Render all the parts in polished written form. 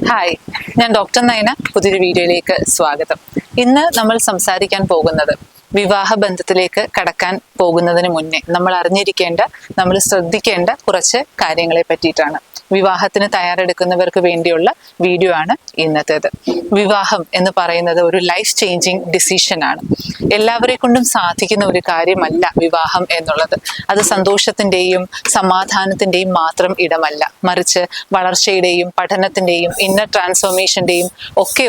Hi, ഞാൻ doctor Nayana. പുതിയൊരു വീഡിയോയിലേക്ക് സ്വാഗതം. ഇന്ന് നമ്മൾ സംസാരിക്കാൻ പോകുന്നത് വിവാഹ ബന്ധത്തിലേക്ക് കടക്കാൻ പോകുന്നതിന് മുന്നേ നമ്മൾ അറിഞ്ഞിരിക്കേണ്ട, നമ്മൾ ശ്രദ്ധിക്കേണ്ട കുറച്ച് കാര്യങ്ങളെ പറ്റിയിട്ടാണ്. വിവാഹത്തിന് തയ്യാറെടുക്കുന്നവർക്ക് വേണ്ടിയുള്ള വീഡിയോ ആണ് ഇന്നത്തേത്. വിവാഹം എന്ന് പറയുന്നത് ഒരു ലൈഫ് ചേഞ്ചിങ് ഡിസിഷൻ ആണ്. എല്ലാവരെ കൊണ്ടും സാധിക്കുന്ന ഒരു കാര്യമല്ല വിവാഹം എന്നുള്ളത്. അത് സന്തോഷത്തിന്റെയും സമാധാനത്തിന്റെയും മാത്രം ഇടമല്ല, മറിച്ച് വളർച്ചയുടെയും പഠനത്തിന്റെയും ഇന്നർ ട്രാൻസ്ഫോർമേഷന്റെയും ഒക്കെ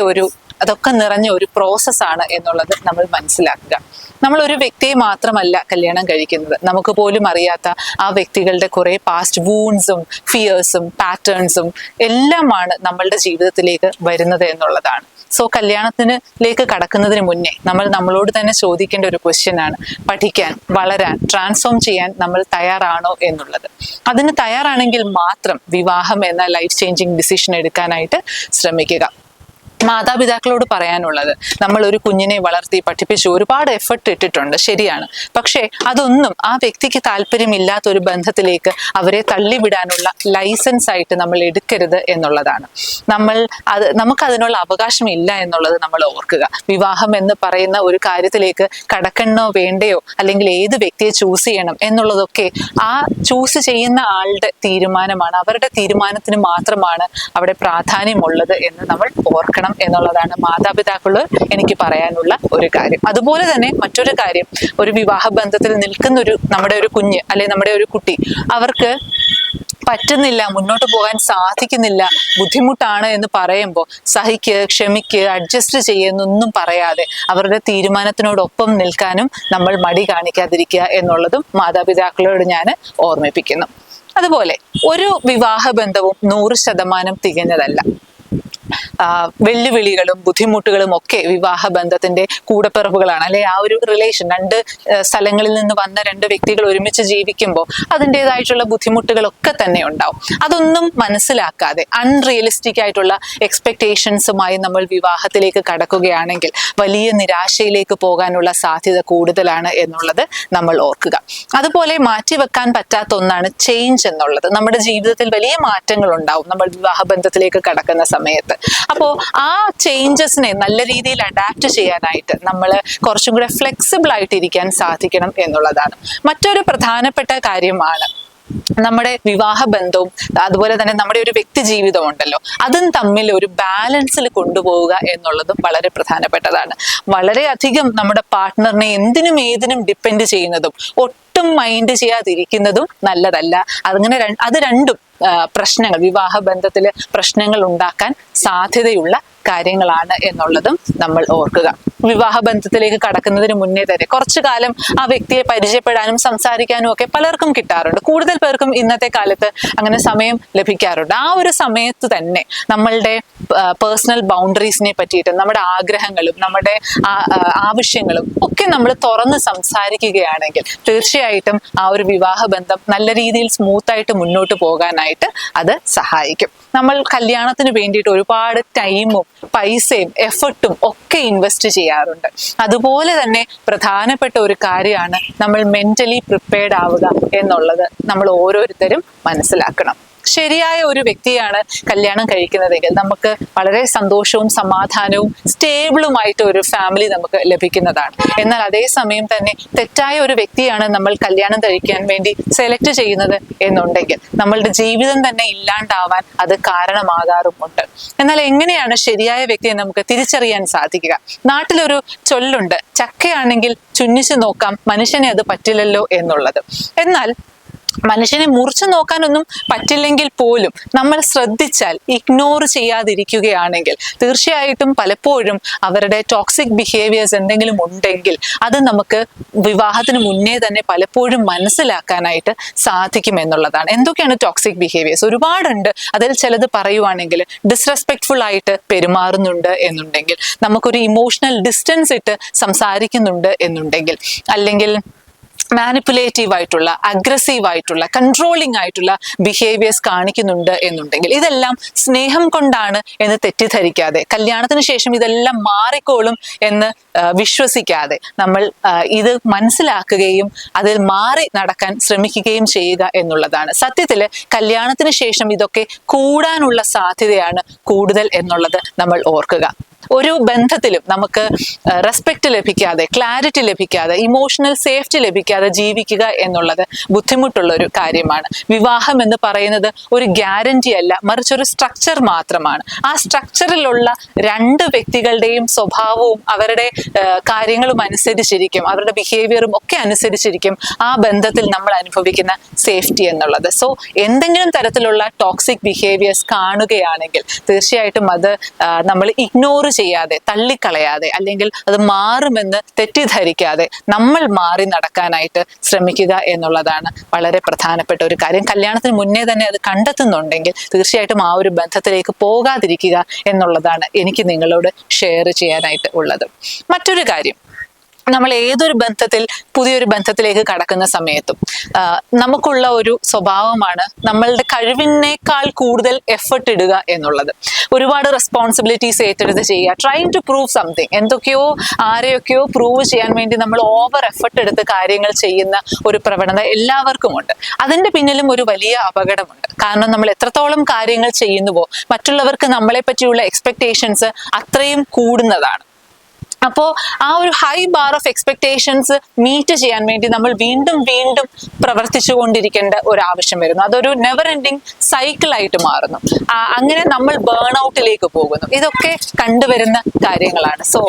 അതൊക്കെ നിറഞ്ഞ ഒരു പ്രോസസ്സാണ് എന്നുള്ളത് നമ്മൾ മനസ്സിലാക്കുക. നമ്മൾ ഒരു വ്യക്തിയെ മാത്രമല്ല കല്യാണം കഴിക്കുന്നത്, നമുക്ക് പോലും അറിയാത്ത ആ വ്യക്തികളുടെ കുറെ പാസ്റ്റ് വൂൺസും ഫിയേഴ്സും പാറ്റേൺസും എല്ലാമാണ് നമ്മളുടെ ജീവിതത്തിലേക്ക് വരുന്നത് എന്നുള്ളതാണ്. സോ കല്യാണത്തിലേക്ക് കടക്കുന്നതിന് മുന്നേ നമ്മൾ നമ്മളോട് തന്നെ ചോദിക്കേണ്ട ഒരു ക്വസ്റ്റ്യൻ ആണ്, പഠിക്കാൻ, വളരാൻ, ട്രാൻസ്ഫോം ചെയ്യാൻ നമ്മൾ തയ്യാറാണോ എന്നുള്ളത്. അതിന് തയ്യാറാണെങ്കിൽ മാത്രം വിവാഹം എന്ന ലൈഫ് ചേഞ്ചിങ് ഡിസിഷൻ എടുക്കാനായിട്ട് ശ്രമിക്കുക. മാതാപിതാക്കളോട് പറയാനുള്ളത്, നമ്മൾ ഒരു കുഞ്ഞിനെ വളർത്തി പഠിപ്പിച്ചു ഒരുപാട് എഫർട്ട് ഇട്ടിട്ടുണ്ട്, ശരിയാണ്. പക്ഷേ അതൊന്നും ആ വ്യക്തിക്ക് താല്പര്യമില്ലാത്ത ഒരു ബന്ധത്തിലേക്ക് അവരെ തള്ളിവിടാനുള്ള ലൈസൻസ് ആയിട്ട് നമ്മൾ എടുക്കരുത് എന്നുള്ളതാണ്. നമുക്കതിനുള്ള അവകാശമില്ല എന്നുള്ളത് നമ്മൾ ഓർക്കുക. വിവാഹം എന്ന് പറയുന്ന ഒരു കാര്യത്തിലേക്ക് കടക്കണോ വേണ്ടയോ, അല്ലെങ്കിൽ ഏത് വ്യക്തിയെ ചൂസ് ചെയ്യണം എന്നുള്ളതൊക്കെ ആ ചൂസ് ചെയ്യുന്ന ആളുടെ തീരുമാനമാണ്. അവരുടെ തീരുമാനത്തിന് മാത്രമാണ് അവിടെ പ്രാധാന്യമുള്ളത് എന്ന് നമ്മൾ ഓർക്കണം എന്നുള്ളതാണ് മാതാപിതാക്കളോട് എനിക്ക് പറയാനുള്ള ഒരു കാര്യം. അതുപോലെ തന്നെ മറ്റൊരു കാര്യം, ഒരു വിവാഹ ബന്ധത്തിൽ നിൽക്കുന്ന നമ്മുടെ ഒരു കുഞ്ഞ് അല്ലെ നമ്മുടെ ഒരു കുട്ടി, അവർക്ക് പറ്റുന്നില്ല, മുന്നോട്ട് പോകാൻ സാധിക്കുന്നില്ല, ബുദ്ധിമുട്ടാണ് എന്ന് പറയുമ്പോൾ സഹിക്ക്, ക്ഷമിക്ക്, അഡ്ജസ്റ്റ് ചെയ്യുന്നൊന്നും പറയാതെ അവരുടെ തീരുമാനത്തിനോടൊപ്പം നിൽക്കാനും നമ്മൾ മടി കാണിക്കാതിരിക്കുക എന്നുള്ളതും മാതാപിതാക്കളോട് ഞാൻ ഓർമ്മിപ്പിക്കുന്നു. അതുപോലെ ഒരു വിവാഹ ബന്ധവും 100% തികഞ്ഞതല്ല. വെല്ലുവിളികളും ബുദ്ധിമുട്ടുകളും ഒക്കെ വിവാഹ ബന്ധത്തിന്റെ കൂടപ്പിറപ്പുകളാണ്, അല്ലെ? ആ ഒരു റിലേഷൻ, രണ്ട് സ്ഥലങ്ങളിൽ നിന്ന് വന്ന രണ്ട് വ്യക്തികൾ ഒരുമിച്ച് ജീവിക്കുമ്പോൾ അതിൻ്റെതായിട്ടുള്ള ബുദ്ധിമുട്ടുകളൊക്കെ തന്നെ ഉണ്ടാവും. അതൊന്നും മനസ്സിലാക്കാതെ അൺറിയലിസ്റ്റിക് ആയിട്ടുള്ള എക്സ്പെക്ടേഷൻസുമായി നമ്മൾ വിവാഹത്തിലേക്ക് കടക്കുകയാണെങ്കിൽ വലിയ നിരാശയിലേക്ക് പോകാനുള്ള സാധ്യത കൂടുതലാണ് എന്നുള്ളത് നമ്മൾ ഓർക്കുക. അതുപോലെ മാറ്റിവെക്കാൻ പറ്റാത്ത ഒന്നാണ് ചേഞ്ച് എന്നുള്ളത്. നമ്മുടെ ജീവിതത്തിൽ വലിയ മാറ്റങ്ങൾ ഉണ്ടാവും നമ്മൾ വിവാഹ ബന്ധത്തിലേക്ക് കടക്കുന്ന സമയത്ത്. അപ്പോ ആ ചേഞ്ചസിനെ നല്ല രീതിയിൽ അഡാപ്റ്റ് ചെയ്യാനായിട്ട് നമ്മൾ കുറച്ചും കൂടെ ഫ്ലെക്സിബിൾ ആയിട്ട് ഇരിക്കാൻ സാധിക്കണം എന്നുള്ളതാണ്. മറ്റൊരു പ്രധാനപ്പെട്ട കാര്യമാണ് നമ്മുടെ വിവാഹ ബന്ധവും അതുപോലെ തന്നെ നമ്മുടെ ഒരു വ്യക്തി ജീവിതം ഉണ്ടല്ലോ, അതും തമ്മിൽ ഒരു ബാലൻസിൽ കൊണ്ടുപോവുക എന്നുള്ളതും വളരെ പ്രധാനപ്പെട്ടതാണ്. വളരെയധികം നമ്മുടെ പാർട്ട്ണറിനെ എന്തിനും ഏതിനും ഡിപ്പെൻഡ് ചെയ്യുന്നതും ഒട്ടും മൈൻഡ് ചെയ്യാതിരിക്കുന്നതും നല്ലതല്ല. അത് രണ്ടും പ്രശ്നങ്ങൾ, വിവാഹ ബന്ധത്തിൽ പ്രശ്നങ്ങൾ ഉണ്ടാക്കാൻ സാധ്യതയുള്ള കാര്യങ്ങളാണ് എന്നുള്ളതും നമ്മൾ ഓർക്കുക. വിവാഹ ബന്ധത്തിലേക്ക് കടക്കുന്നതിന് മുന്നേ തന്നെ കുറച്ചു കാലം ആ വ്യക്തിയെ പരിചയപ്പെടാനും സംസാരിക്കാനും ഒക്കെ പലർക്കും കിട്ടാറുണ്ട്. കൂടുതൽ പേർക്കും ഇന്നത്തെ കാലത്ത് അങ്ങനെ സമയം ലഭിക്കാറുണ്ട്. ആ ഒരു സമയത്ത് തന്നെ നമ്മളുടെ പേഴ്സണൽ ബൗണ്ടറീസിനെ പറ്റിയിട്ട്, നമ്മുടെ ആഗ്രഹങ്ങളും നമ്മുടെ ആവശ്യങ്ങളും ഒക്കെ നമ്മൾ തുറന്ന് സംസാരിക്കുകയാണെങ്കിൽ തീർച്ചയായിട്ടും ആ ഒരു വിവാഹ ബന്ധം നല്ല രീതിയിൽ സ്മൂത്തായിട്ട് മുന്നോട്ട് പോകാനായിട്ട് അത് സഹായിക്കും. നമ്മൾ കല്യാണത്തിന് വേണ്ടിയിട്ട് ഒരുപാട് ടൈമും പൈസയും എഫർട്ടും ഒക്കെ ഇൻവെസ്റ്റ് ചെയ്യാറുണ്ട്. അതുപോലെ തന്നെ പ്രധാനപ്പെട്ട ഒരു കാര്യമാണ് നമ്മൾ മെന്റലി പ്രിപ്പയർഡ് ആവുക എന്നുള്ളത് നമ്മൾ ഓരോരുത്തരും മനസ്സിലാക്കണം. ശരിയായ ഒരു വ്യക്തിയാണ് കല്യാണം കഴിക്കുന്നതെങ്കിൽ നമുക്ക് വളരെ സന്തോഷവും സമാധാനവും സ്റ്റേബിളുമായിട്ട് ഒരു ഫാമിലി നമുക്ക് ലഭിക്കുന്നതാണ്. എന്നാൽ അതേസമയം തന്നെ തെറ്റായ ഒരു വ്യക്തിയാണ് നമ്മൾ കല്യാണം കഴിക്കാൻ വേണ്ടി സെലക്ട് ചെയ്യുന്നത് എന്നുണ്ടെങ്കിൽ നമ്മളുടെ ജീവിതം തന്നെ ഇല്ലാണ്ടാവാൻ അത് കാരണമാകാറുമുണ്ട്. എന്നാൽ എങ്ങനെയാണ് ശരിയായ വ്യക്തിയെ നമുക്ക് തിരിച്ചറിയാൻ സാധിക്കുക? നാട്ടിലൊരു ചൊല്ലുണ്ട്, ചക്കയാണെങ്കിൽ ചുന്നിച്ചു നോക്കാം, മനുഷ്യനെ അത് പറ്റില്ലല്ലോ എന്നുള്ളത്. എന്നാൽ മനുഷ്യനെ മുറിച്ചു നോക്കാനൊന്നും പറ്റില്ലെങ്കിൽ പോലും നമ്മൾ ശ്രദ്ധിച്ചാൽ, ഇഗ്നോർ ചെയ്യാതിരിക്കുകയാണെങ്കിൽ തീർച്ചയായിട്ടും പലപ്പോഴും അവരുടെ ടോക്സിക് ബിഹേവിയേഴ്സ് എന്തെങ്കിലും ഉണ്ടെങ്കിൽ അത് നമുക്ക് വിവാഹത്തിന് മുന്നേ തന്നെ പലപ്പോഴും മനസ്സിലാക്കാനായിട്ട് സാധിക്കും എന്നുള്ളതാണ്. എന്തൊക്കെയാണ് ടോക്സിക് ബിഹേവിയേഴ്സ്? ഒരുപാടുണ്ട്. അതിൽ ചിലത് പറയുവാണെങ്കിൽ, ഡിസ്റെസ്പെക്ട്ഫുൾ ആയിട്ട് പെരുമാറുന്നുണ്ട് എന്നുണ്ടെങ്കിൽ, നമുക്കൊരു ഇമോഷണൽ ഡിസ്റ്റൻസ് ഇട്ട് സംസാരിക്കുന്നുണ്ട് എന്നുണ്ടെങ്കിൽ, അല്ലെങ്കിൽ മാനിപ്പുലേറ്റീവ് ആയിട്ടുള്ള, അഗ്രസീവ് ആയിട്ടുള്ള, കൺട്രോളിംഗ് ആയിട്ടുള്ള ബിഹേവിയേഴ്സ് കാണിക്കുന്നുണ്ട് എന്നുണ്ടെങ്കിൽ ഇതെല്ലാം സ്നേഹം കൊണ്ടാണ് എന്ന് തെറ്റിദ്ധരിക്കാതെ, കല്യാണത്തിന് ശേഷം ഇതെല്ലാം മാറിക്കോളും എന്ന് വിശ്വസിക്കാതെ നമ്മൾ ഇത് മനസ്സിലാക്കുകയും അതിൽ മാറി നടക്കാൻ ശ്രമിക്കുകയും ചെയ്യുക എന്നുള്ളതാണ്. സത്യത്തില് കല്യാണത്തിന് ശേഷം ഇതൊക്കെ കൂടാനുള്ള സാധ്യതയാണ് കൂടുതൽ എന്നുള്ളത് നമ്മൾ ഓർക്കുക. ഒരു ബന്ധത്തിലും നമുക്ക് റെസ്പെക്ട് ലഭിക്കാതെ, ക്ലാരിറ്റി ലഭിക്കാതെ, ഇമോഷണൽ സേഫ്റ്റി ലഭിക്കാതെ ജീവിക്കുക എന്നുള്ളത് ബുദ്ധിമുട്ടുള്ള ഒരു കാര്യമാണ്. വിവാഹം എന്ന് പറയുന്നത് ഒരു ഗ്യാരണ്ടി അല്ല, മറിച്ച് ഒരു സ്ട്രക്ചർ മാത്രമാണ്. ആ സ്ട്രക്ചറിലുള്ള രണ്ട് വ്യക്തികളുടെയും സ്വഭാവവും അവരുടെ കാര്യങ്ങളും അനുസരിച്ചിരിക്കും, അവരുടെ ബിഹേവിയറും ഒക്കെ അനുസരിച്ചിരിക്കും ആ ബന്ധത്തിൽ നമ്മൾ അനുഭവിക്കുന്ന സേഫ്റ്റി എന്നുള്ളത്. സോ എന്തെങ്കിലും തരത്തിലുള്ള ടോക്സിക് ബിഹേവിയേഴ്സ് കാണുകയാണെങ്കിൽ തീർച്ചയായിട്ടും അത് നമ്മൾ ഇഗ്നോർ ചെയ്യാതെ, തള്ളിക്കളയാതെ, അല്ലെങ്കിൽ അത് മാറുമെന്ന് തെറ്റിദ്ധരിക്കാതെ നമ്മൾ മാറി നടക്കാനായിട്ട് ശ്രമിക്കുക എന്നുള്ളതാണ് വളരെ പ്രധാനപ്പെട്ട ഒരു കാര്യം. കല്യാണത്തിന് മുന്നേ തന്നെ അത് കണ്ടെത്തുന്നുണ്ടെങ്കിൽ തീർച്ചയായിട്ടും ആ ഒരു ബന്ധത്തിലേക്ക് പോകാതിരിക്കുക എന്നുള്ളതാണ് എനിക്ക് നിങ്ങളോട് ഷെയർ ചെയ്യാനായിട്ട് ഉള്ളത്. മറ്റൊരു കാര്യം, നമ്മൾ ഏതൊരു ബന്ധത്തിൽ, പുതിയൊരു ബന്ധത്തിലേക്ക് കടക്കുന്ന സമയത്തും നമുക്കുള്ള ഒരു സ്വഭാവമാണ് നമ്മളുടെ കഴിവിനേക്കാൾ കൂടുതൽ എഫർട്ട് ഇടുക എന്നുള്ളത്. ഒരുപാട് റെസ്പോൺസിബിലിറ്റീസ് ഏറ്റെടുത്ത് ചെയ്യുക, ട്രൈങ് ടു പ്രൂവ് സംതിങ്, എന്തൊക്കെയോ ആരെയൊക്കെയോ പ്രൂവ് ചെയ്യാൻ വേണ്ടി നമ്മൾ ഓവർ എഫർട്ട് എടുത്ത് കാര്യങ്ങൾ ചെയ്യുന്ന ഒരു പ്രവണത എല്ലാവർക്കും ഉണ്ട്. അതിന്റെ പിന്നിലും ഒരു വലിയ അപകടമുണ്ട്. കാരണം നമ്മൾ എത്രത്തോളം കാര്യങ്ങൾ ചെയ്യുന്നുവോ മറ്റുള്ളവർക്ക് നമ്മളെ പറ്റിയുള്ള എക്സ്പെക്ടേഷൻസ് അത്രയും കൂടുന്നതാണ്. അപ്പോൾ ആ ഒരു high bar of expectations meet ചെയ്യാൻ വേണ്ടി നമ്മൾ വീണ്ടും വീണ്ടും പ്രവർത്തിച്ചു കൊണ്ടിരിക്കേണ്ട ഒരു ആവശ്യം വരുന്നു. അതൊരു നെവർ എൻഡിങ് സൈക്കിളായിട്ട് മാറുന്നു. അങ്ങനെ നമ്മൾ ബേൺ ഔട്ടിലേക്ക് പോകുന്നു. ഇതൊക്കെ കണ്ടുവരുന്ന കാര്യങ്ങളാണ്. സോ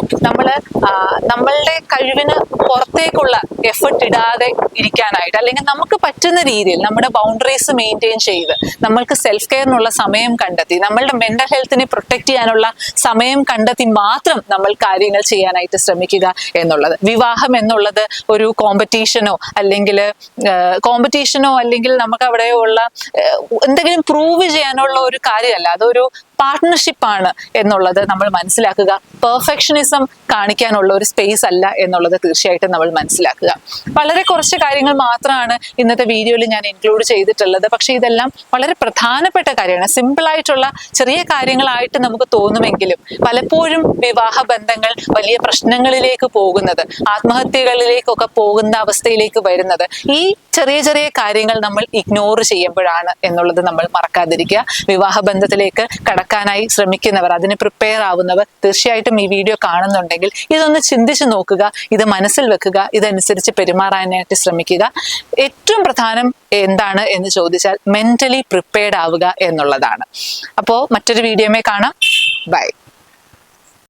നമ്മളുടെ കഴിവിന് പുറത്തേക്കുള്ള എഫർട്ട് ഇടാതെ ഇരിക്കാനായിട്ട്, അല്ലെങ്കിൽ നമുക്ക് പറ്റുന്ന രീതിയിൽ നമ്മുടെ ബൗണ്ടറീസ് മെയിൻറ്റെയിൻ ചെയ്ത് നമ്മൾക്ക് സെൽഫ് കെയറിനുള്ള സമയം കണ്ടെത്തി, നമ്മളുടെ മെന്റൽ ഹെൽത്തിനെ പ്രൊട്ടക്ട് ചെയ്യാനുള്ള സമയം കണ്ടെത്തി മാത്രം നമ്മൾ കാര്യങ്ങൾ ചെയ്യാനായിട്ട് ശ്രമിക്കുക എന്നുള്ളത്. വിവാഹം എന്നുള്ളത് ഒരു കോമ്പറ്റീഷനോ അല്ലെങ്കിൽ നമുക്ക് അവിടെയുള്ള എന്തെങ്കിലും പ്രൂവ് ചെയ്യാനുള്ള ഒരു കാര്യമല്ല. അതൊരു പാർട്ട്ണർഷിപ്പാണ് എന്നുള്ളത് നമ്മൾ മനസ്സിലാക്കുക. പെർഫെക്ഷനിസം കാണിക്കാനുള്ള ഒരു സ്പേസ് അല്ല എന്നുള്ളത് തീർച്ചയായിട്ടും നമ്മൾ മനസ്സിലാക്കുക. വളരെ കുറച്ച് കാര്യങ്ങൾ മാത്രമാണ് ഇന്നത്തെ വീഡിയോയിൽ ഞാൻ ഇൻക്ലൂഡ് ചെയ്തിട്ടുള്ളത്. പക്ഷെ ഇതെല്ലാം വളരെ പ്രധാനപ്പെട്ട കാര്യമാണ്. സിമ്പിൾ ആയിട്ടുള്ള ചെറിയ കാര്യങ്ങളായിട്ട് നമുക്ക് തോന്നുമെങ്കിലും പലപ്പോഴും വിവാഹ ബന്ധങ്ങൾ വലിയ പ്രശ്നങ്ങളിലേക്ക് പോകുന്നത്, ആത്മഹത്യകളിലേക്കൊക്കെ പോകുന്ന അവസ്ഥയിലേക്ക് വരുന്നത് ഈ ചെറിയ ചെറിയ കാര്യങ്ങൾ നമ്മൾ ഇഗ്നോർ ചെയ്യുമ്പോഴാണ് എന്നുള്ളത് നമ്മൾ മറക്കാതിരിക്കുക. വിവാഹ ബന്ധത്തിലേക്ക് കടക്കാനായി ശ്രമിക്കുന്നവർ, അതിന് പ്രിപ്പയർ ആവുന്നവർ തീർച്ചയായിട്ടും ഈ വീഡിയോ കാണുന്നുണ്ടെങ്കിൽ ഇതൊന്ന് ചിന്തിച്ചു നോക്കുക, ഇത് മനസ്സിൽ വെക്കുക, ഇതനുസരിച്ച് പെരുമാറാനായിട്ട് ശ്രമിക്കുക. ഏറ്റവും പ്രധാനം എന്താണ് എന്ന് ചോദിച്ചാൽ മെന്റലി പ്രിപ്പയർഡ് ആവുക എന്നുള്ളതാണ്. അപ്പോൾ മറ്റൊരു വീഡിയോമേ കാണാം. ബൈ.